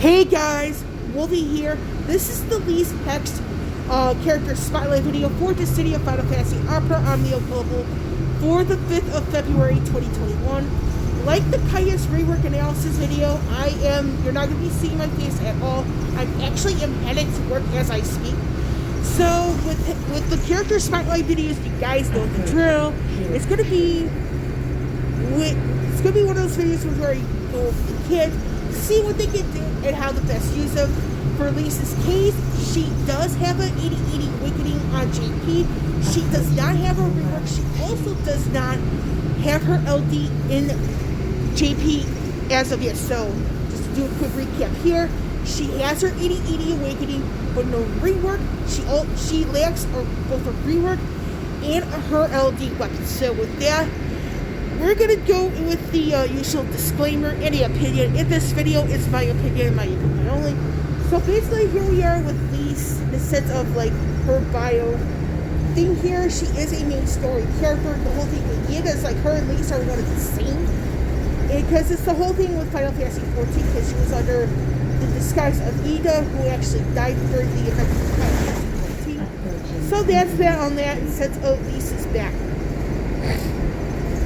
Hey guys, Wolvie here. This is the Lyse Hext character spotlight video for the City of Final Fantasy Opera on Neo Global for the 5th of February 2021. Like the Caius rework analysis video, you're not going to be seeing my face at all. I actually am headed to work as I speak. So with the character spotlight videos, you guys know the drill. It's going to be one of those videos where you go with the kids, see what they can do and how to best use them. For Lyse's case, she does have an 80/80 awakening on JP. She does not have her rework. She also does not have her LD in JP as of yet. So, just to do a quick recap here, she has her 80/80 awakening, but no rework. She lacks both her rework and her LD weapon. So with that, we're going to go with the usual disclaimer. Any opinion in this video is my opinion only. So basically here we are with Lyse in the sense of like her bio thing here. She is a main story character. The whole thing with Ida is like her and Lyse are one of the same. Because it's the whole thing with Final Fantasy XIV, because she was under the disguise of Ida, who actually died during the event of Final Fantasy XIV. So that's that on that in the sense of Lyse's back.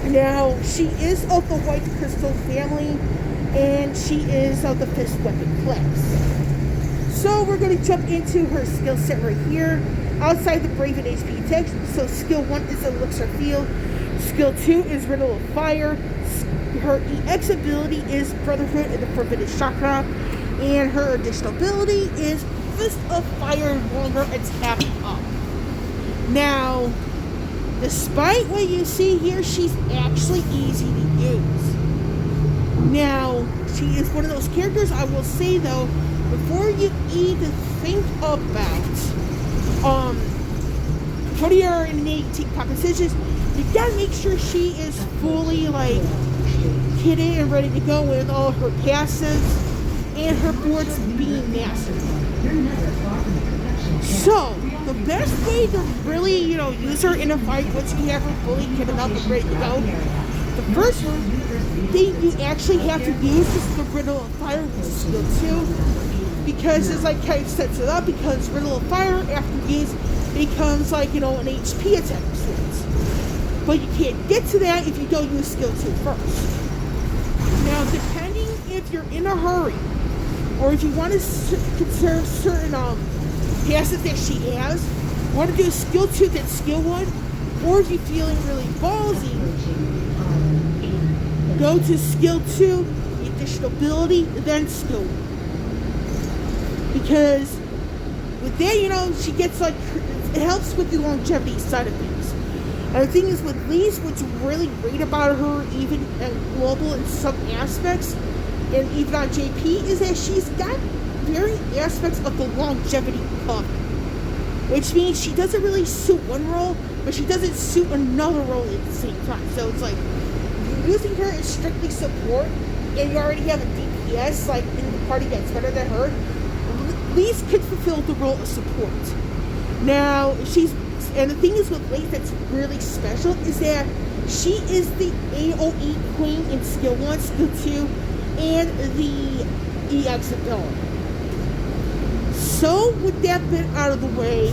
Now, she is of the White Crystal family, and she is of the Fist Weapon class. So we're going to jump into her skill set right here. Outside the Brave and HP text, so skill 1 is Elixir Field. Skill 2 is Riddle of Fire. Her EX ability is Brotherhood and the Forbidden Chakra. And her additional ability is Fist of Fire, longer attack up. Now, despite what you see here, she's actually easy to use. Now, she is one of those characters, I will say though, before you even think about putting her in the team competitions, you gotta make sure she is fully like kitted and ready to go with all her passives and her boards being mastered. So, the best way to really, use her in a fight once you have her fully kitted up and ready to go, the first thing you actually have to use is the Riddle of Fire, which is skill 2, because it's like kind of sets it up, because Riddle of Fire, after use, becomes like, an HP attack of sorts. But you can't get to that if you don't use skill 2 first. Now, depending if you're in a hurry, or if you want to conserve certain passive that she has, want to do skill 2 then skill 1, or if you're feeling really ballsy, go to skill 2, the additional ability, then skill 1. Because with that, she gets like, it helps with the longevity side of things. And the thing is with Lyse, what's really great about her, even at global in some aspects, and even on JP, is that she's got varying aspects of the longevity cover. Which means she doesn't really suit one role, but she doesn't suit another role at the same time. So it's like, you're using her as strictly support, and you already have a DPS, like, in the party that's better than her, Lyse could fulfill the role of support. Now, and the thing is with Lyse that's really special is that she is the AoE queen in skill 1, skill 2, and the EX ability. So, with that bit out of the way,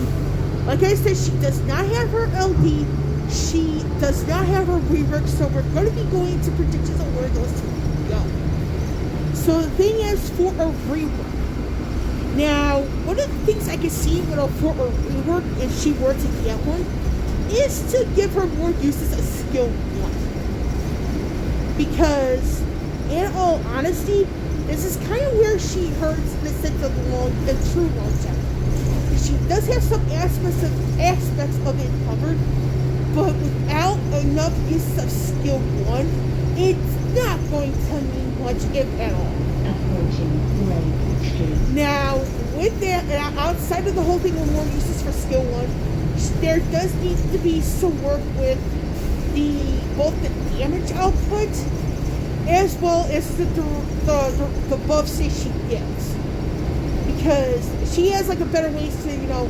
like I said, she does not have her LD, she does not have her rework, so we're going to be going to predictions of where those two go. So, the thing is, for a rework, now, one of the things I can see for a rework, if she were to get one, is to give her more uses of skill 1. Because, in all honesty, this is kind of where she hurts in the sense of the true longevity. She does have some aspects of it covered, but without enough use of skill 1, it's not going to mean much, if at all. Now, with that, outside of the whole thing with more uses for skill 1, there does need to be some work with both the damage output as well as the buffs that she gets. Because she has like a better way to,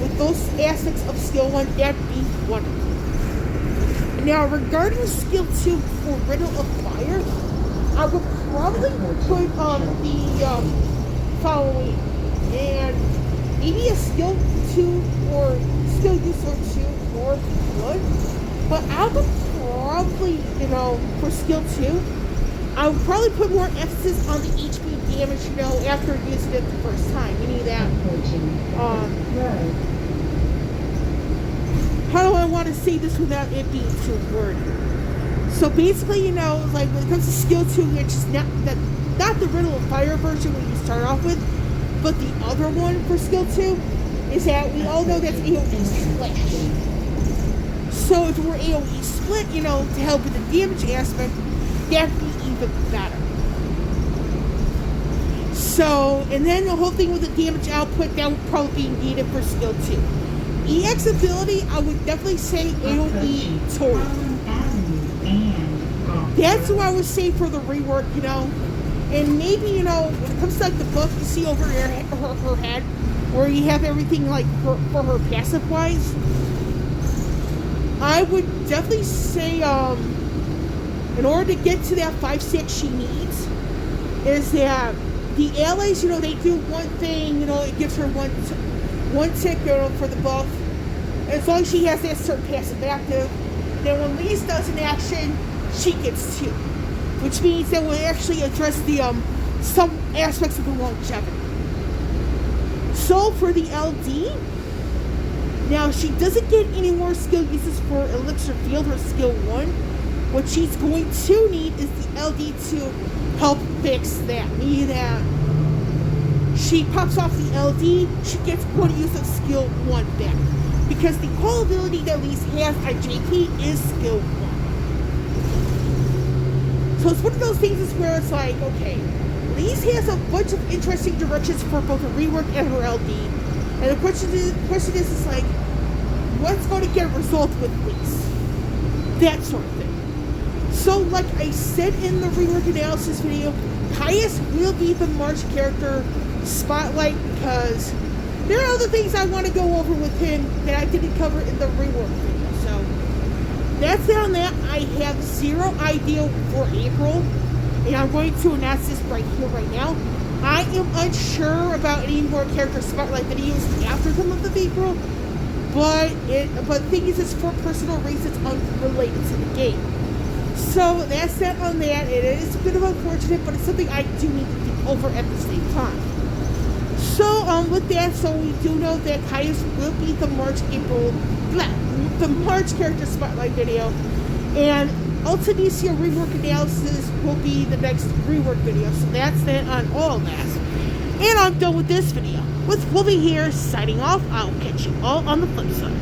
with those aspects of skill 1, that'd be wonderful. Now, regarding skill 2 for Riddle of Fire, I would probably put Halloween. And maybe a skill 2 or skill use or 2 more good. But I would probably, for skill 2, I would probably put more emphasis on the HP damage, after using it the first time. Meaning that, how do I want to say this without it being too wordy? So basically, like when it comes to skill 2, which is not the Riddle of Fire version when you start off with, but the other one for skill 2 is that we all know that's AoE Splash. So if it were AoE Split, to help with the damage aspect, that would be even better. So, and then the whole thing with the damage output, that would probably be needed for skill 2. EX ability, I would definitely say AoE Tori. That's what I would say for the rework, And maybe, when it comes to like the buff you see over her head, where you have everything like for her passive wise, I would definitely say, in order to get to that 5-6 she needs, is that the allies, they do one thing, it gives her one tick, for the buff. As long as she has that certain passive active, then when Lyse does an action, she gets 2. Which means that we'll actually address the some aspects of the longevity. So for the LD, now she doesn't get any more skill uses for Elixir Field or skill 1. What she's going to need is the LD to help fix that. Meaning that she pops off the LD, she gets one use of skill 1 back. Because the core ability that Lyse has at JP is skill 1. So it's one of those things where it's like, okay, Lyse has a bunch of interesting directions for both her rework and her LD. And the question is like, what's going to get resolved with Lyse? That sort of thing. So like I said in the rework analysis video, Caius will be the March character spotlight because there are other things I want to go over with him that I didn't cover in the rework video. So that's it on that. I have zero idea for April, and I'm going to announce this right here, right now. I am unsure about any more character spotlight videos after the month of April, but the thing is, it's for personal reasons unrelated to the game. So that's that on that. It is a bit of unfortunate, but it's something I do need to think over at the same time. So with that, so we do know that Caius will be the March character spotlight video, and Ultimisia rework analysis will be the next rework video. So that's that on all that. And I'm done with this video. With Wolvie here, signing off. I'll catch you all on the flip side.